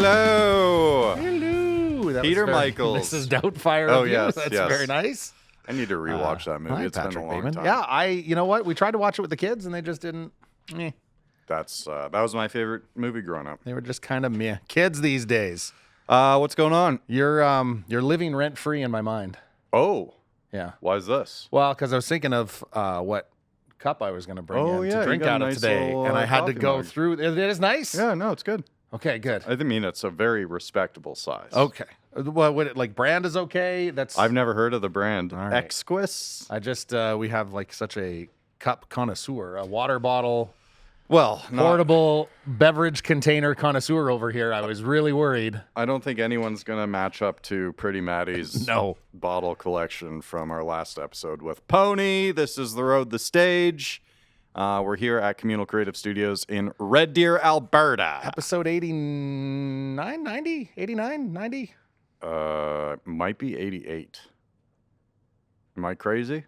Hello. Hello. That Peter was very Michaels. Mrs. Doubtfire. Oh, of you. yes, That's yes. very nice. I need to rewatch that movie. Hi, It's Patrick been a long Bateman. time. Yeah, you know what? We tried to watch it with the kids, and they just didn't. Meh. That was my favorite movie growing up. They were just kind of meh. Kids these days. What's going on? You're living rent free in my mind. Oh, Yeah. why is this? Well, because I was thinking of what cup I was going to bring Oh, in yeah, to you drink got a out of nice today, little, and I had to coffee go mug. through. It is nice. Yeah, no, it's good. Okay, good. I mean, it's a very respectable size. Okay. Well, would it, like brand is okay? That's I've never heard of the brand. All right. Exquis? I just we have like such a cup connoisseur, a water bottle, Well, portable beverage container connoisseur over here. I was really worried. I don't think anyone's going to match up to Pretty Maddie's No. bottle collection from our last episode with Pony. This is The Road, the Stage. We're here at Communal Creative Studios in Red Deer, Alberta. Episode 89, 90, 89, 90. Might be 88. Am I crazy?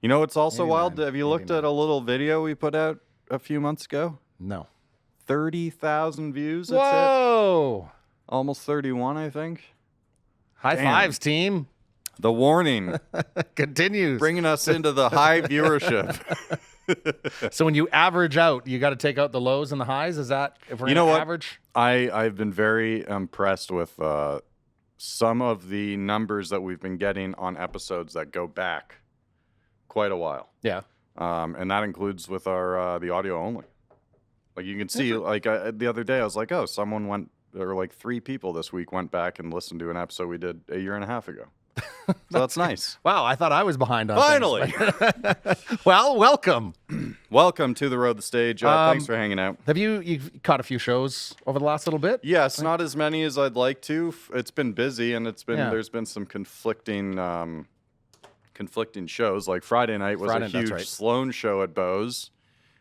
You know what's also 89, wild? Have you looked 89. at a little video we put out a few months ago? No. 30,000 views it's hit. Whoa. Almost 31, I think. High Damn. fives, team. The warning, Continues. bringing us into the high viewership. So when you average out, you got to take out the lows and the highs. Is that if we're You know gonna what? average? I've been very impressed with some of the numbers that we've been getting on episodes that go back quite a while. Yeah. And that includes with our the audio only. Like you can see, like the other day, I was like, oh, someone went, or like 3 people this week went back and listened to an episode we did a year and a half ago. So that's nice. Wow, I thought I was behind on Finally. things. Well, welcome. Welcome to The Road, the Stage. Thanks for hanging out. Have you've caught a few shows over the last little bit? Yes, not as many as I'd like to. It's been busy, and Yeah. there's been some conflicting shows. Like Friday night was Friday, a that's huge right. Sloan show at Bose,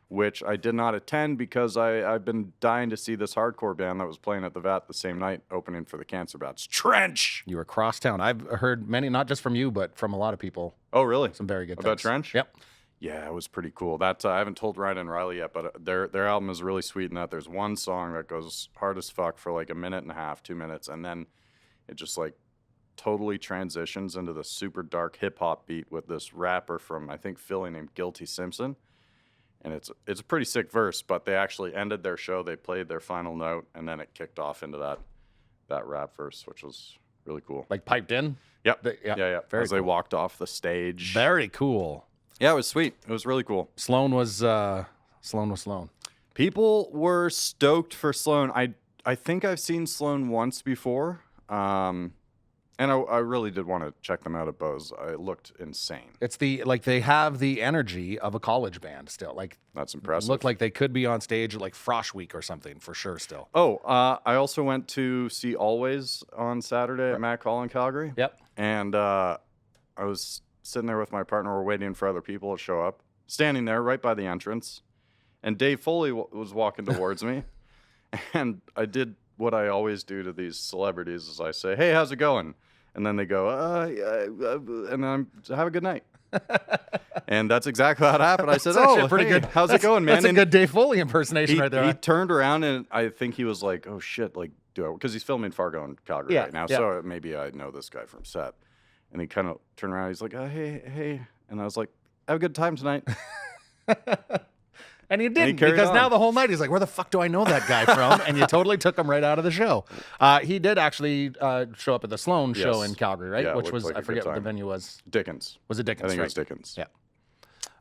which I did not attend because I've been dying to see this hardcore band that was playing at the Vat the same night, opening for the Cancer Bats. Trench. You were cross town. I've heard many, not just from you, but from a lot of people. Oh, really? Some very good About things. Trench? Yep. Yeah, it was pretty cool. That I haven't told Ryan and Ryley yet, but their album is really sweet in that there's one song that goes hard as fuck for like a minute and a half, 2 minutes, and then it just like totally transitions into the super dark hip hop beat with this rapper from I think Philly named Guilty Simpson, and it's a pretty sick verse. But they actually ended their show. They played their final note, and then it kicked off into that rap verse, which was really cool. Like piped in. Yep. Yeah. Yeah. Very As they cool. walked off the stage. Very cool. Yeah, it was sweet. It was really cool. Sloan was Sloan. People were stoked for Sloan. I think I've seen Sloan once before, and I really did want to check them out at Bose. It looked insane. It's they have the energy of a college band still. Like That's impressive. look like they could be on stage at like Frosh Week or something for sure still. Oh, I also went to see Always on Saturday at Matt Call in Calgary. Yep. And I was sitting there with my partner. We're waiting for other people to show up. Standing there right by the entrance. And Dave Foley was walking towards me. And I did what I always do to these celebrities is I say, hey, how's it going? And then they go, and then have a good night. And that's exactly how it happened. I said, actually oh, a pretty hey, good. how's it going, man? That's a And good Dave Foley impersonation he, right there. he turned around and I think he was like, oh shit, like, because he's filming Fargo and Calgary Yeah, right now. yeah. So maybe I know this guy from set. And he kind of turned around. He's like, hey. And I was like, have a good time tonight. And he didn't, carried because on. now the whole night he's like, where the fuck do I know that guy from? And you totally took him right out of the show. He did actually show up at the Sloan show Yes. in Calgary, right? Yeah, it Which looked was, like a I good forget what the time. venue was. Dickens. Was it Dickens? I think it right? was Dickens. Yeah.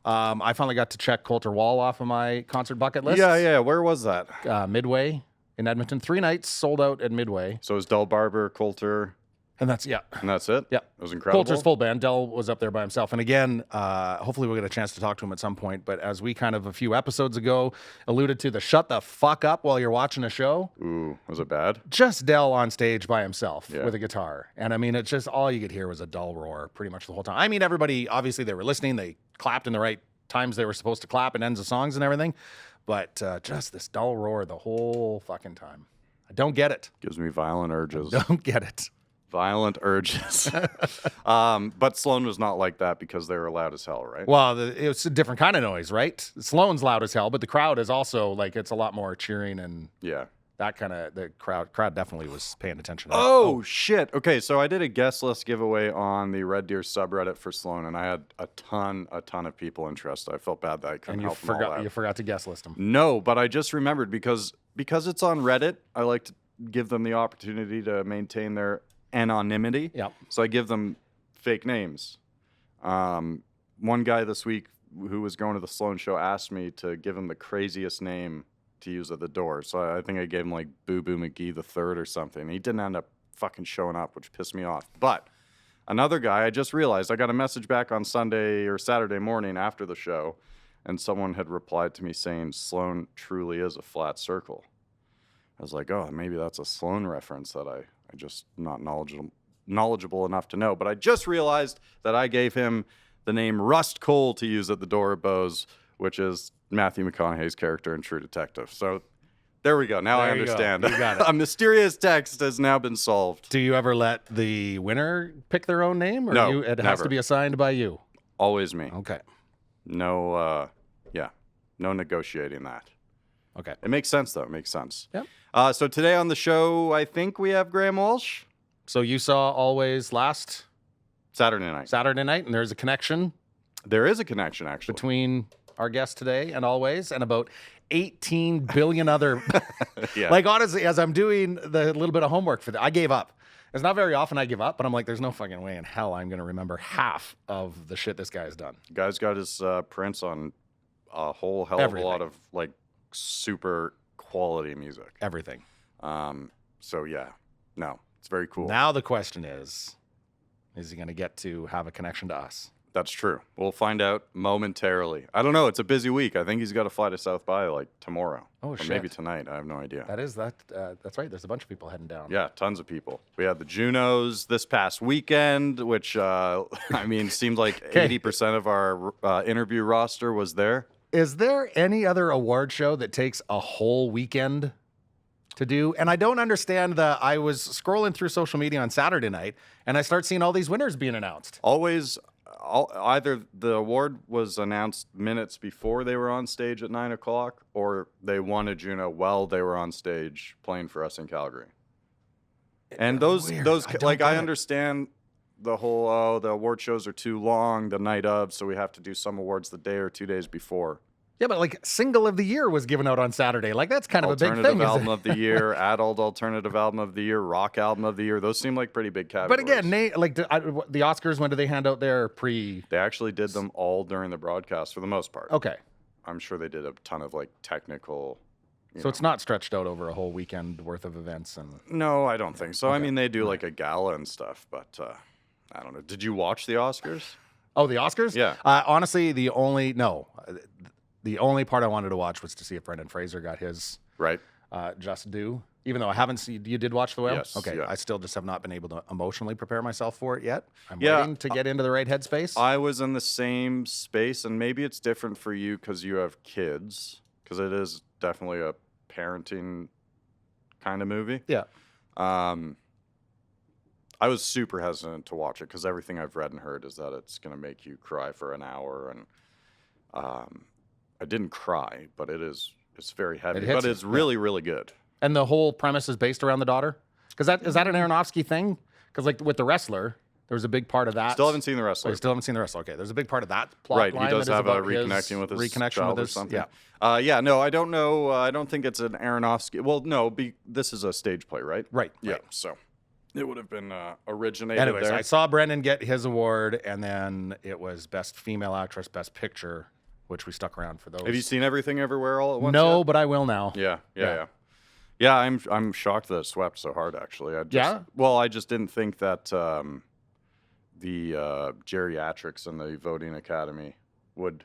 I finally got to check Coulter Wall off of my concert bucket list. Yeah. Where was that? Midway in Edmonton. 3 nights sold out at Midway. So it was Del Barber, Coulter, And that's, yeah. and that's it? Yeah. It was incredible. Coulter's full band. Dell was up there by himself. And again, hopefully we'll get a chance to talk to him at some point. But as we kind of a few episodes ago alluded to the shut the fuck up while you're watching a show, Ooh, was it bad? just Dell on stage by himself Yeah. with a guitar. And I mean, it's just all you could hear was a dull roar pretty much the whole time. I mean, everybody, obviously they were listening. They clapped in the right times they were supposed to clap and ends of songs and everything. But just this dull roar the whole fucking time. I don't get it. Gives me violent urges. Don't get it. Violent urges. But Sloan was not like that because they were loud as hell, right? Well, it's a different kind of noise, right? Sloan's loud as hell, but the crowd is also like, it's a lot more cheering and Yeah. the crowd definitely was paying attention to that. Oh, shit. Okay, so I did a guest list giveaway on the Red Deer subreddit for Sloan, and I had a ton of people interested. I felt bad that I couldn't and you help them all out. you forgot to guest list them. No, but I just remembered because it's on Reddit, I like to give them the opportunity to maintain their anonymity. Yeah. So I give them fake names. One guy this week who was going to the Sloan show asked me to give him the craziest name to use at the door. So I think I gave him like Boo Boo McGee the Third or something. He didn't end up fucking showing up, which pissed me off. But another guy, I just realized I got a message back on Sunday or Saturday morning after the show, and someone had replied to me saying Sloan truly is a flat circle. I was like, oh, maybe that's a Sloan reference that I just not knowledgeable enough to know. But I just realized that I gave him the name Rust Cole to use at the door at Bose, which is Matthew McConaughey's character in True Detective. So there we go. Now I understand. You got it. A mysterious text has now been solved. Do you ever let the winner pick their own name? Or No, it has never. to be assigned by you? Always me. Okay. No, no negotiating that. Okay. It makes sense, though. It makes sense. Yep. So today on the show, I think we have Graham Walsh. So you saw Always last Saturday night. and there's a connection There is a connection, actually. between our guest today and Always and about 18 billion other. Yeah. Like, honestly, as I'm doing the little bit of homework for that, I gave up. It's not very often I give up, but I'm like, there's no fucking way in hell I'm going to remember half of the shit this guy's done. Guy's got his prints on a whole hell of Everything. a lot of like super quality music. Everything. So yeah, no, it's very cool. Now the question is he going to get to have a connection to us? That's true. We'll find out momentarily. I don't know. It's a busy week. I think he's got to fly to South by like tomorrow. Oh, or shit. maybe tonight. I have no idea. That's right. There's a bunch of people heading down. Yeah, tons of people. We had the Junos this past weekend, which I mean seemed like 80% of our interview roster was there. Is there any other award show that takes a whole weekend to do? And I don't understand I was scrolling through social media on Saturday night and I start seeing all these winners being announced. Either the award was announced minutes before they were on stage at 9 o'clock, or they won a Juno while they were on stage playing for us in Calgary. And those I understand the whole the award shows are too long the night of, so we have to do some awards the day or 2 days before. Yeah, but like Single of the Year was given out on Saturday. Like, that's kind of a big thing. Alternative Album of the Year, Adult Alternative Album of the Year, Rock Album of the Year. Those seem like pretty big categories. But again, the Oscars, when do they hand out their pre? They actually did them all during the broadcast for the most part. Okay. I'm sure they did a ton of like technical. So it's not stretched out over a whole weekend worth of events. No, I don't think so. Okay. I mean, they do like a gala and stuff, but I don't know. Did you watch the Oscars? Oh, the Oscars? Yeah. Honestly, the only part I wanted to watch was to see if Brendan Fraser got his Right. just due. Even though I haven't seen, you did watch The Whale? Yes, Okay. yeah. I still just have not been able to emotionally prepare myself for it yet. I'm Yeah, waiting to get into the right headspace. I was in the same space, and maybe it's different for you because you have kids, because it is definitely a parenting kind of movie. Yeah. I was super hesitant to watch it because everything I've read and heard is that it's going to make you cry for an hour, and I didn't cry, but it's very heavy, hits but you, it's really, really good. And the whole premise is based around the daughter? Because is that an Aronofsky thing? Because like with The Wrestler, there was a big part of that. Still haven't seen The Oh, Wrestler. you still haven't seen The Wrestler. Okay, there's a big part of that plot Right, line he does that is have a about his reconnecting with his reconnection child with his, or something. Yeah. Yeah, no, I don't know. I don't think it's an Aronofsky. Well, no, this is a stage play, right? Right. Yeah, right. so it would have been originated Anyways, there. I saw Brendan get his award, and then it was Best Female Actress, Best Picture, which we stuck around for those. Have you seen Everything Everywhere All at Once? No, yet? but I will now. Yeah. I'm shocked that it swept so hard. Actually, Yeah? Well, I just didn't think that the geriatrics and the voting academy would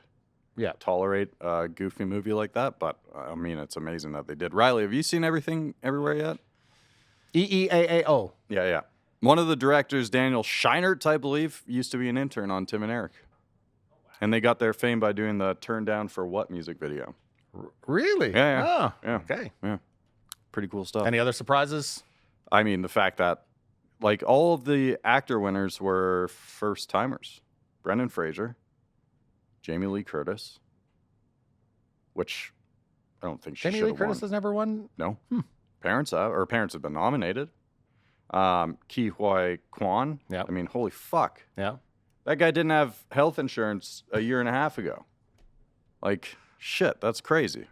tolerate a goofy movie like that. But I mean, it's amazing that they did. Ryley, have you seen Everything Everywhere yet? EEAAO. Yeah. One of the directors, Daniel Scheinert, I believe, used to be an intern on Tim and Eric. And they got their fame by doing the Turn Down for What music video. Really? Yeah. Oh, Yeah. okay. Yeah. Pretty cool stuff. Any other surprises? I mean, the fact that, like, all of the actor winners were first timers. Brendan Fraser, Jamie Lee Curtis, which I don't think she Jamie should Lee have Curtis won. has never won? No. Parents have been nominated. Ki Hoi Kwan. Yeah. I mean, holy fuck. Yeah. That guy didn't have health insurance a year and a half ago. Like, shit, that's crazy.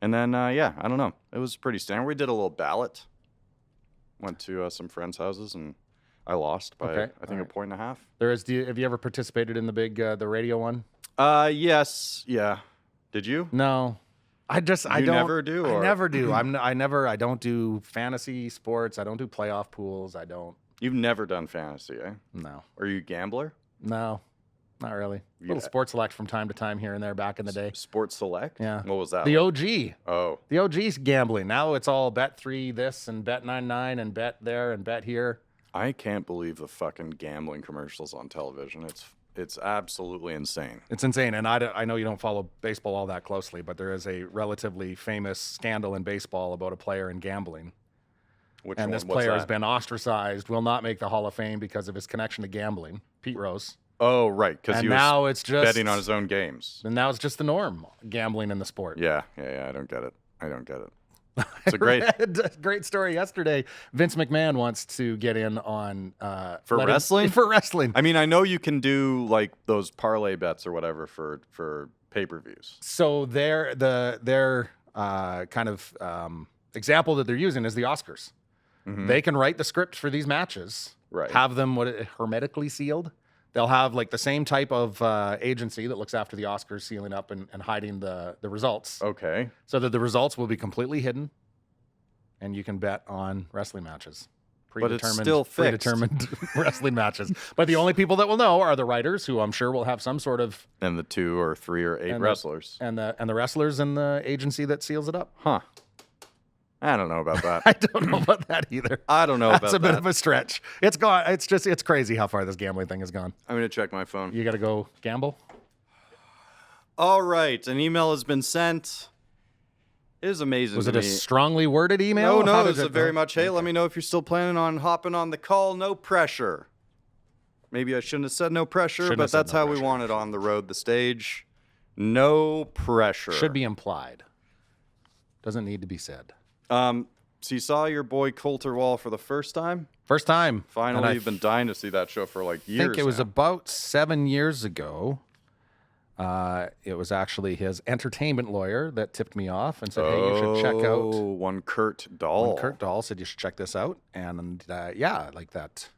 And then, yeah, I don't know. It was pretty standard. We did a little ballot. Went to some friends' houses, and I lost by, I think, a point and a half. Have you ever participated in the big, the radio one? Yes. Yeah. Did you? No. I don't never do? I Or? never do. I don't do fantasy sports. I don't do playoff pools. I don't. You've never done fantasy, eh? No. Are you a gambler? No. Not really. Little sports select from time to time here and there back in the day. Sports Select? Yeah. What was that? The OG. Oh. The OG's gambling. Now it's all bet 3 this and bet 99 and bet there and bet here. I can't believe the fucking gambling commercials on television. It's absolutely insane. It's insane. And I know you don't follow baseball all that closely, but there is a relatively famous scandal in baseball about a player in gambling. Which and one? this What's player has that? been ostracized, will not make the Hall of Fame because of his connection to gambling. Pete Rose. Oh, right, because he was now it's just betting on his own games. And now it's just the norm, gambling in the sport. Yeah. I don't get it. It's a great great story yesterday. Vince McMahon wants to get in on for wrestling. For wrestling. I mean, I know you can do like those parlay bets or whatever for pay-per-views. So their kind of example that they're using is the Oscars. Mm-hmm. They can write the script for these matches, Right. have them hermetically sealed. They'll have like the same type of agency that looks after the Oscars sealing up and hiding the results. Okay. So that the results will be completely hidden, and you can bet on wrestling matches. But it's still fixed. Predetermined wrestling matches. But the only people that will know are the writers, who I'm sure will have some sort of, And the 2 or 3 or 8 wrestlers. and the wrestlers and the agency that seals it up. Huh. I don't know about that. I don't know about that either. I don't know about that. That's a bit of a stretch. It's gone. It's crazy how far this gambling thing has gone. I'm going to check my phone. You got to go gamble. All right. An email has been sent. It is amazing Was to it a me. strongly worded email? No, How it does was a very much, hey, let me know if you're still planning on hopping on the call. No pressure. Maybe I shouldn't have said no pressure, Shouldn't but have said that's no how pressure. we want it on the road, the stage. No pressure. Should be implied. Doesn't need to be said. So you saw your boy Coulter Wall for the first time? First time. Finally, And I you've been dying to see that show for like years. I think it was now. about 7 years ago. It was actually his entertainment lawyer that tipped me off and said, hey, you should check out. One Kurt Dahl. When Kurt Dahl said you should check this out. And yeah, like that.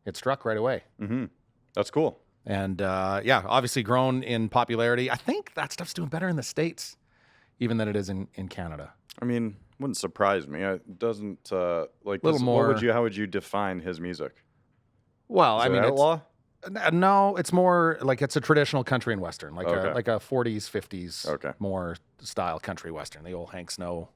It struck right away. Mm-hmm. That's cool. And yeah, obviously grown in popularity. I think that stuff's doing better in the States even than it is in Canada. I mean, wouldn't surprise me. It doesn't like Little more- how would you define his music? Well, Is I it mean, outlaw? no, it's more like it's a traditional country and western, like Okay. a 40s, 50s, Okay. more style country western, the old Hank Snow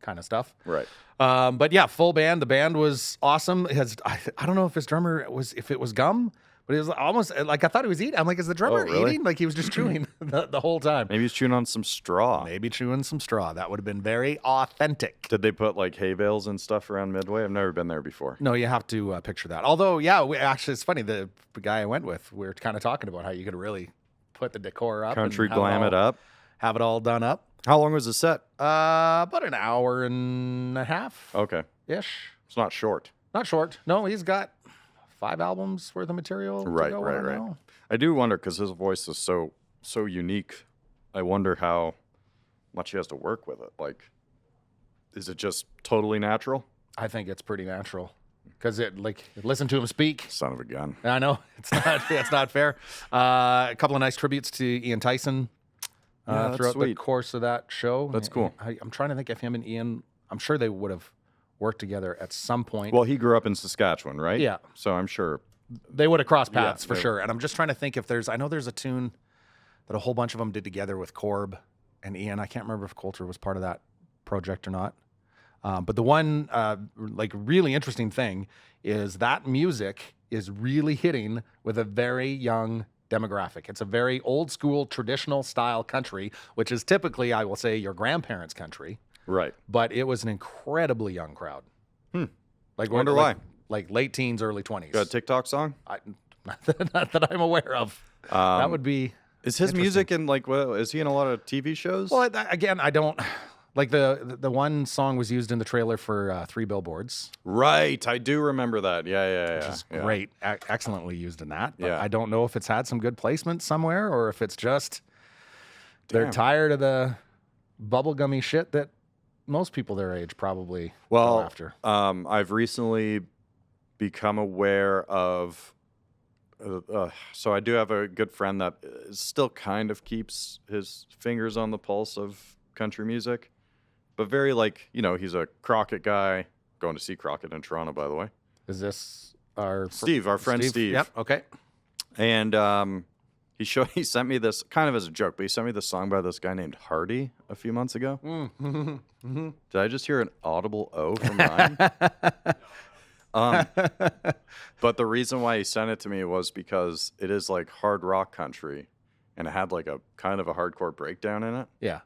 kind of stuff. Right. But yeah, full band. The band was awesome. I don't know if his drummer if it was gum, but it was almost like I thought he was eating. I'm like, is the drummer really? eating? Like he was just chewing the whole time. Maybe he's chewing on some straw. Maybe chewing some straw. That would have been very authentic. Did they put like hay bales and stuff around Midway? I've never been there before. No, you have to picture that. Although, yeah, actually, it's funny. The guy I went with, we were kind of talking about how you could really put the decor up, Country and glam it up. have it all done up. How long was the set? About an hour and a half Okay. ish. It's not short. Not short. No, he's got 5 albums worth of material. to Right, go right, on right. now. I do wonder because his voice is so unique. I wonder how much he has to work with it. Like, is it just totally natural? I think it's pretty natural because listen to him speak. Son of a gun. I know it's not it's not fair. A couple of nice tributes to Ian Tyson Yeah, that's throughout the sweet. course of that show. That's cool. I'm trying to think if him and Ian. I'm sure they would have worked together at some point. Well, he grew up in Saskatchewan, right? Yeah. So I'm sure. They would have crossed paths for they- sure. And I'm just trying to think if I know there's a tune that a whole bunch of them did together with Corb and Ian. I can't remember if Coulter was part of that project or not. But the one really interesting thing is that music is really hitting with a very young demographic. It's a very old school, traditional style country, which is typically, I will say, your grandparents' country. Right. But it was an incredibly young crowd. Like Wonder why. Like late teens, early 20s. Got a TikTok song? Not that I'm aware of. That would be. Is his music in like? Well, is he in a lot of TV shows? Well, again, I don't. Like the one song was used in the trailer for 3 Billboards, Right, I do remember that. Yeah. which is yeah. great, excellently used in that. But Yeah. I don't know if it's had some good placement somewhere or if it's just they're Damn. tired of the bubblegummy shit that most people their age probably go Well, after. I've recently become aware of. So I do have a good friend that still kind of keeps his fingers on the pulse of country music, but very like, he's a Crockett guy. Going to see Crockett in Toronto, by the way. Is this our Friend Steve. Yep. Okay. And he sent me this kind of as a joke, but he sent me this song by this guy named Hardy a few months ago. Mm-hmm. Did I just hear an audible O from Ryan? But the reason why he sent it to me was because it is like hard rock country, and it had like a kind of a hardcore breakdown in it. Yeah.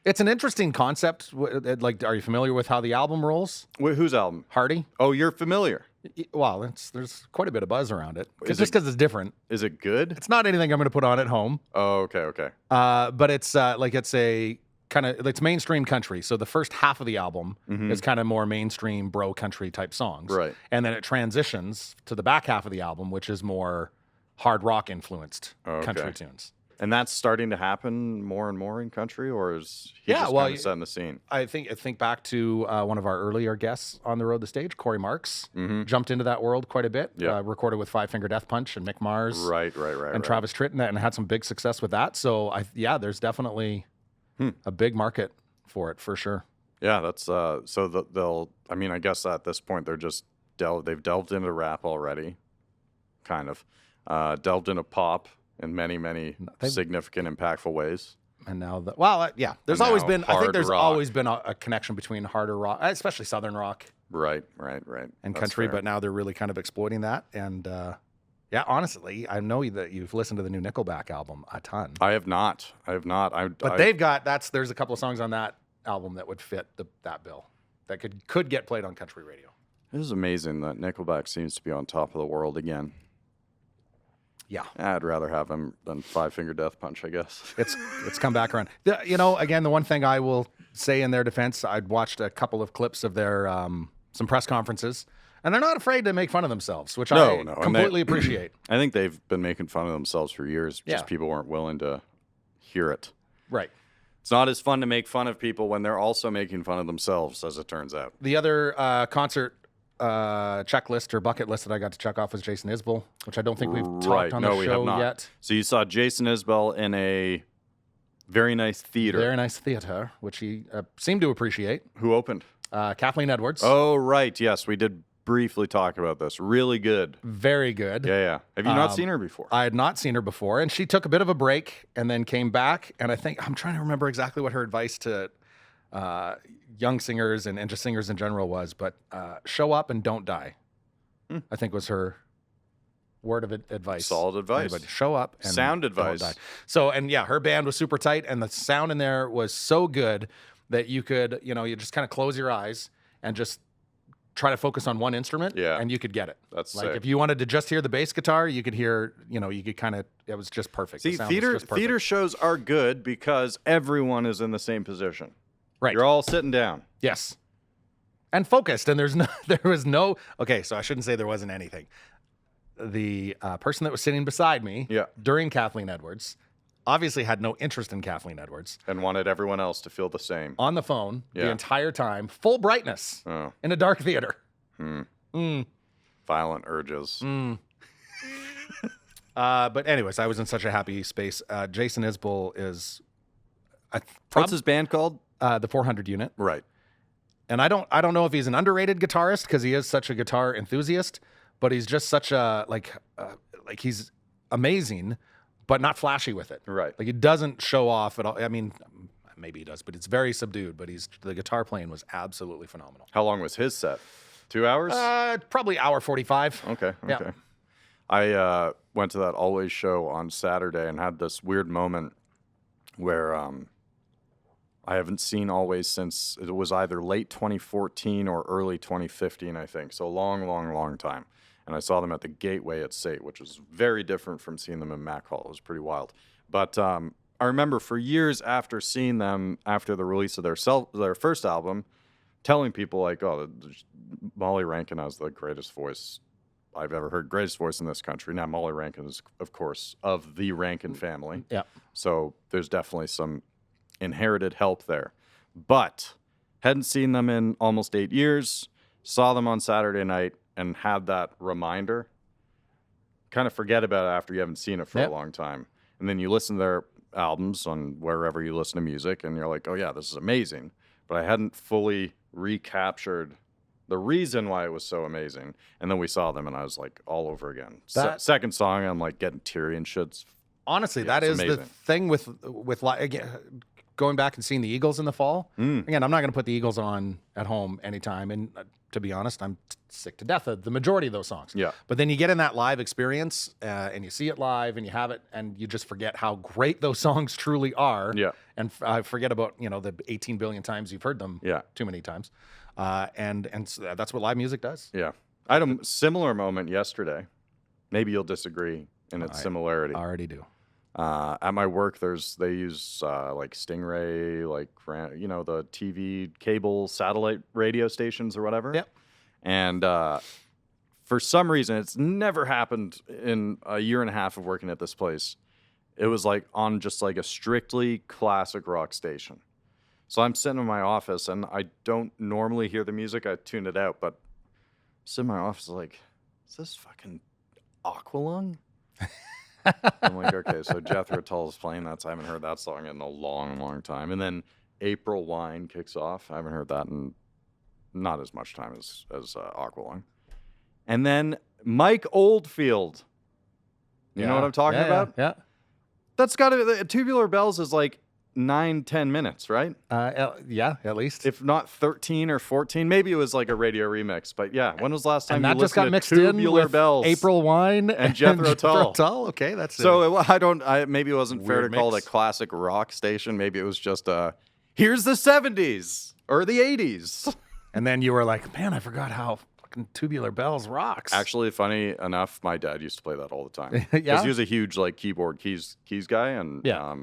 It's an interesting concept. Like, are you familiar with how the album rolls? Wait, whose album? Hardy? Oh, you're familiar. Well, there's quite a bit of buzz around it. Is Just because it's different. Is it good? It's not anything I'm going to put on at home. Oh, okay. But it's it's a kind of, it's mainstream country. So the first half of the album is kind of more mainstream bro country type songs. Right. And then it transitions to the back half of the album, which is more hard rock influenced Okay. country tunes. And that's starting to happen more and more in country, or is he Yeah, just well, kind of setting the scene? I think back to one of our earlier guests on the road the stage, Corey Marks, jumped into that world quite a bit. Yeah. Recorded with Five Finger Death Punch and Mick Mars, Right. and Travis Tritt, and had some big success with that. So there's definitely a big market for it for sure. Yeah, that's so they'll. I mean, I guess at this point they're just they've delved into rap already, kind of delved into pop in many significant, impactful ways. And now there's And always now been. I think hard there's rock. always been a connection between harder rock, especially Southern rock Right. and That's country. fair. But now they're really kind of exploiting that. And honestly, I know that you've listened to the new Nickelback album a ton. I have not. But they've got there's a couple of songs on that album that would fit that bill that could get played on country radio. It is amazing that Nickelback seems to be on top of the world again. Yeah, I'd rather have him than Five Finger Death Punch, I guess. it's come back around. Again, the one thing I will say in their defense, I'd watched a couple of clips of their some press conferences, and they're not afraid to make fun of themselves, which I No, completely appreciate. I think they've been making fun of themselves for years. Yeah. Just people weren't willing to hear it. Right. It's not as fun to make fun of people when they're also making fun of themselves, as it turns out. The other concert checklist or bucket list that I got to check off was Jason Isbell, which I don't think we've talked on the we have show not. yet. So you saw Jason Isbell in a very nice theater. Very nice theater, which he seemed to appreciate. Who opened? Kathleen Edwards. Oh, right. Yes, we did briefly talk about this. Really good. Very good. Yeah. Have you not seen her before? I had not seen her before, and she took a bit of a break and then came back. And I think I'm trying to remember exactly what her advice to young singers and just singers in general was, but show up and don't die. I think was her word of advice. Solid advice. Everybody show up and Sound don't advice. die. So, and yeah, her band was super tight, and the sound in there was so good that you could, you just kind of close your eyes and just try to focus on one instrument, and you could get it. That's like sick. if you wanted to just hear the bass guitar, you could hear, you could kind of, it was just perfect. See, The sound was just perfect. theater shows are good because everyone is in the same position. Right. You're all sitting down. Yes. And focused. And okay, so I shouldn't say there wasn't anything. The person that was sitting beside me during Kathleen Edwards obviously had no interest in Kathleen Edwards. And wanted everyone else to feel the same. On the phone the Yeah. entire time, full brightness in a dark theater. Violent urges. But anyways, I was in such a happy space. Jason Isbell is What's his band called? the 400 unit. Right. And I don't know if he's an underrated guitarist because he is such a guitar enthusiast, but he's just such a like he's amazing, but not flashy with it. Right. Like he doesn't show off at all. I mean, maybe he does, but it's very subdued. But the guitar playing was absolutely phenomenal. How long was his set? 2 hours? Probably hour 45. Okay. Yeah. I went to that Always show on Saturday and had this weird moment where I haven't seen Always since it was either late 2014 or early 2015, I think. So long time. And I saw them at the Gateway at SAIT, which was very different from seeing them in Mac Hall. It was pretty wild. But I remember for years after seeing them after the release of their first album, telling people like, "Oh, Molly Rankin has the greatest voice I've ever heard, greatest voice in this country." Now, Molly Rankin is, of course, of the Rankin family. Yeah. So there's definitely some inherited help there. But hadn't seen them in almost 8 years, saw them on Saturday night, and had that reminder. Kind of forget about it after you haven't seen it for a long time. And then you listen to their albums on wherever you listen to music, and you're like, oh, yeah, this is amazing. But I hadn't fully recaptured the reason why it was so amazing. And then we saw them, and I was like, all over again. Second song, I'm like getting teary and shit. Honestly, that is amazing. The thing with again, going back and seeing the Eagles in the fall. Again, I'm not going to put the Eagles on at home anytime. And to be honest, I'm sick to death of the majority of those songs. Yeah. But then you get in that live experience and you see it live and you have it and you just forget how great those songs truly are. Yeah. And I forget about, the 18 billion times you've heard them. Yeah. Too many times. And so that's what live music does. Yeah. I had a similar moment yesterday. Maybe you'll disagree in its similarity. I already do. At my work, they use like Stingray, like the TV cable satellite radio stations or whatever. Yep. And for some reason, it's never happened in a year and a half of working at this place. It was like on just like a strictly classic rock station. So I'm sitting in my office, and I don't normally hear the music. I tune it out, but I'm sitting in my office like, is this fucking Aqualung? I'm like, okay, so Jethro Tull is playing that. So I haven't heard that song in a long, long time. And then April Wine kicks off. I haven't heard that in not as much time as Aqualung. And then Mike Oldfield. You know what I'm talking about? Yeah. That's got to Tubular Bells is like 9-10 minutes, right? Yeah, at least. If not 13 or 14. Maybe it was like a radio remix. But yeah, when was the last time and you that just got listened mixed to Tubular in with Bells? April Wine and Jethro Tull. Okay, that's so maybe it wasn't fair Weird to call it a classic rock station. Maybe it was just here's the 70s or the 80s. And then you were like, man, I forgot how fucking Tubular Bells rocks. Actually, funny enough, my dad used to play that all the time. Yeah? Because he was a huge like keyboard keys guy, and Yeah.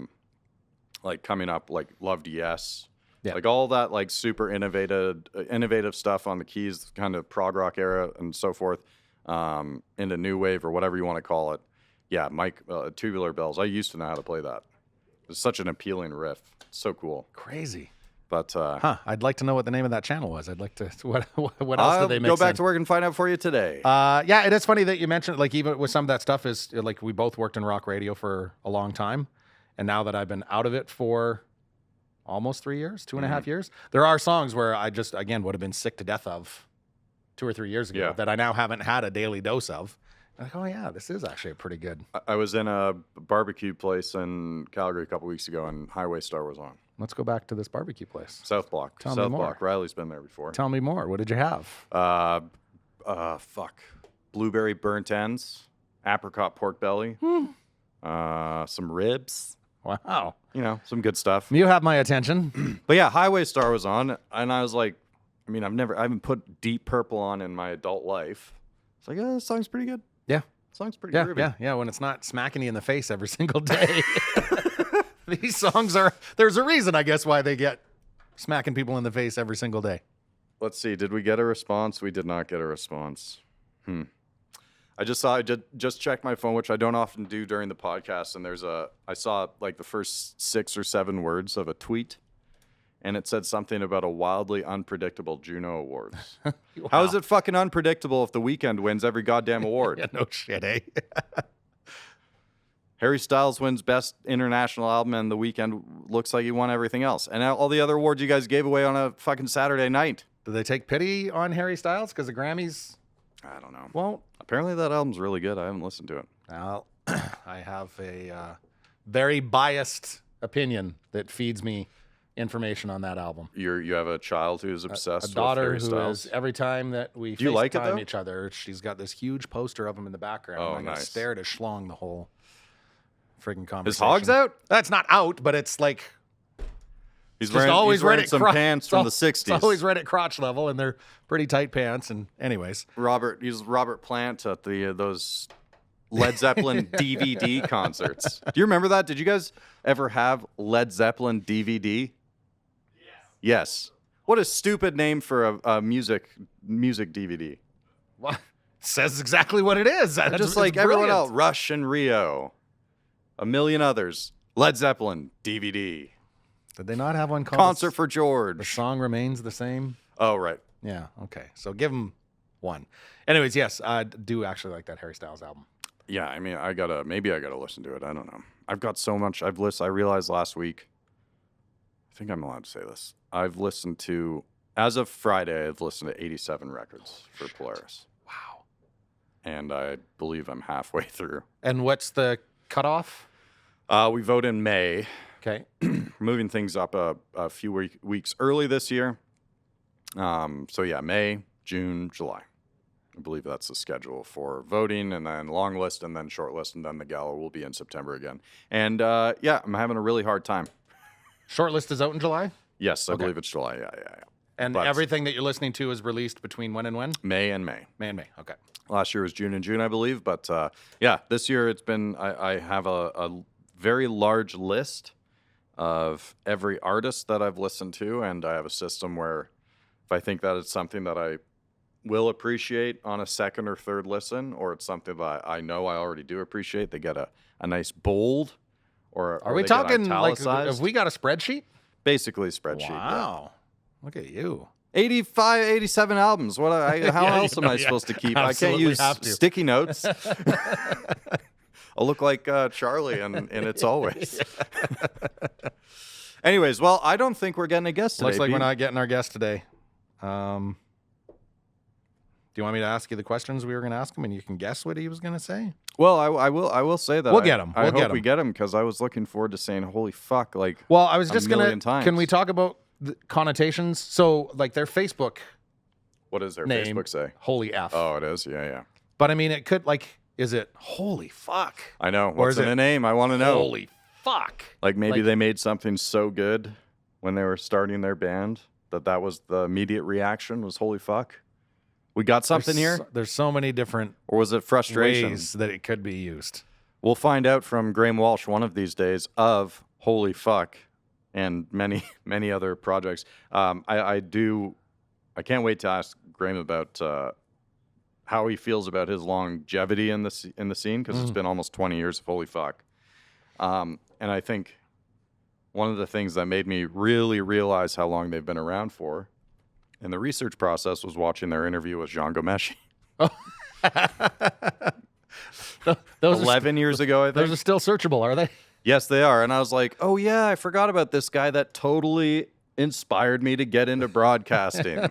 like coming up, like loved Yes. Yeah. Like all that like super innovative stuff on the keys, kind of prog rock era and so forth, into new wave or whatever you want to call it. Yeah, Mike, Tubular Bells. I used to know how to play that. It's such an appealing riff. It's so cool. Crazy. But I'd like to know what the name of that channel was. I'd like to. What else did they mix go back in? to work and find out for you today. Yeah, it is funny that you mentioned like even with some of that stuff is like we both worked in rock radio for a long time, and now that I've been out of it for almost 3 years, 2.5 years, there are songs where I just again would have been sick to death of 2 or 3 years ago that I now haven't had a daily dose of. I'm like, oh yeah, this is actually pretty good. I was in a barbecue place in Calgary a couple weeks ago, and Highway Star was on. Let's go back to this barbecue place. South Block. Tell me more. Riley's been there before. Tell me more. What did you have? Blueberry burnt ends, apricot pork belly, some ribs. Wow. Some good stuff. You have my attention. But yeah, Highway Star was on, and I was like, I haven't put Deep Purple on in my adult life. It's like, this song's pretty good. Yeah. Song's pretty groovy. Yeah. When it's not smacking you in the face every single day. These songs there's a reason, I guess, why they get smacking people in the face every single day. Let's see. Did we get a response? We did not get a response. I just checked my phone, which I don't often do during the podcast. And I saw like the first 6 or 7 words of a tweet, and it said something about a wildly unpredictable Juno Awards. Wow. How is it fucking unpredictable if The Weeknd wins every goddamn award? Yeah, no shit, eh? Harry Styles wins Best International Album, and The Weeknd looks like he won everything else. And all the other awards you guys gave away on a fucking Saturday night. Do they take pity on Harry Styles because the Grammys? I don't know. Well, apparently that album's really good. I haven't listened to it. Well, I have a very biased opinion that feeds me information on that album. You have a child who's obsessed a daughter with Harry Styles? Who is every time that we Do you like it, though? FaceTime each other, she's got this huge poster of him in the background. Oh, I'm nice. gonna stare at his schlong the whole friggin' conversation. His hog's out? That's not out, but it's like he's always wearing some pants from the 60s. It's always right at crotch level, and they're pretty tight pants. And anyways, He's Robert Plant at those Led Zeppelin DVD concerts. Do you remember that? Did you guys ever have Led Zeppelin DVD? Yes. What a stupid name for a music DVD. What? Says exactly what it is. Just like everyone else, Rush and Rio, a million others. Led Zeppelin DVD. Did they not have one called Concert for The George? Song Remains the Same? Oh, right. Yeah, okay. So give them one. Anyways, yes, I do actually like that Harry Styles album. Yeah, I mean, maybe I gotta listen to it. I don't know. I've got so much. I realized last week. I think I'm allowed to say this. I've listened to, as of Friday, I've listened to 87 records for Polaris. Wow. And I believe I'm halfway through. And what's the cutoff? We vote in May. Okay. Moving things up a few weeks early this year. So yeah, May, June, July. I believe that's the schedule for voting, and then long list, and then short list, and then the gala will be in September again. And yeah, I'm having a really hard time. Shortlist is out in July? Yes, I believe it's July. Yeah. And everything that you're listening to is released between when and when? May and May. May and May, okay. Last year was June and June, I believe. But yeah, this year it's been, I have a very large list of every artist that I've listened to, and I have a system where if I think that it's something that I will appreciate on a second or third listen, or it's something that I know I already do appreciate, they get a nice bold, or are we talking like, have we got a spreadsheet? Basically a spreadsheet. Wow. Yeah. Look at you. 85, 87 albums. What? How else am I supposed to keep? Absolutely I can't use sticky notes. I'll look like Charlie, and it's always. Anyways, well, I don't think we're getting a guest today. Looks like Pete. we're not getting our guest today. Do you want me to ask you the questions we were going to ask him, and you can guess what he was going to say? Well, I will say that we'll get him. I hope we get him, because I was looking forward to saying "Holy fuck!" Like, well, I was just going to. Can we talk about the connotations? So, like their Facebook. What does their name, Facebook say? Holy F. Oh, it is. Yeah. But I mean, it could is it holy fuck? I know. What's in the name? I want to know. Holy fuck! Like maybe they made something so good when they were starting their band that was the immediate reaction was "Holy fuck." We got something here? There's so many different or was it frustration? Ways that it could be used. We'll find out from Graham Walsh one of these days of Holy Fuck and many, many other projects. I can't wait to ask Graham about how he feels about his longevity in the scene, because it's been almost 20 years of Holy Fuck. And I think one of the things that made me really realize how long they've been around for in the research process was watching their interview with Jean Gomeshi. Those 11 years ago, I think. Those are still searchable, are they? Yes, they are. And I was like, oh, yeah, I forgot about this guy that totally inspired me to get into broadcasting.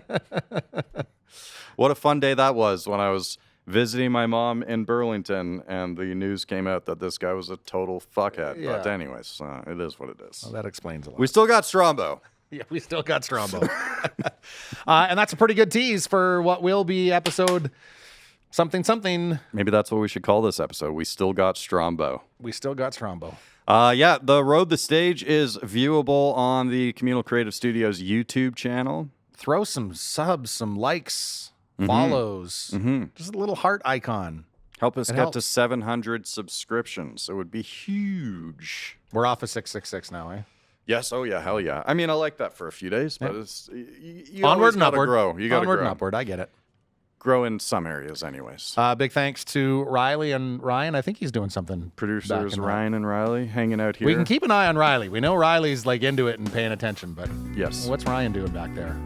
What a fun day that was when I was visiting my mom in Burlington and the news came out that this guy was a total fuckhead. Yeah. But anyways, it is what it is. Well, that explains a lot. We still got Strombo. Yeah, we still got Strombo. And that's a pretty good tease for what will be episode something. Maybe that's what we should call this episode. We still got Strombo. We still got Strombo. Yeah, The Road the Stage is viewable on the Communal Creative Studios YouTube channel. Throw some subs, some likes, follows, just a little heart icon. Help us get to 700 subscriptions. It would be huge. We're off of 666 now, eh? Yes. Oh, yeah. Hell yeah. I mean, I like that for a few days, but it's you onward and upward. Grow. You got to grow. Onward and upward. I get it. Grow in some areas, anyways. Big thanks to Ryley and Ryan. I think he's doing something. Producers Ryan and Ryley hanging out here. We can keep an eye on Ryley. We know Riley's like into it and paying attention, but yes. What's Ryan doing back there?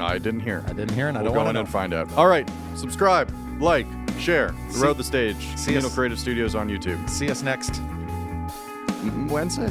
I didn't hear. And I don't want to and find out. All right. Subscribe, like, share. The Road the Stage. Communal Creative Studios on YouTube. See us next Wednesday.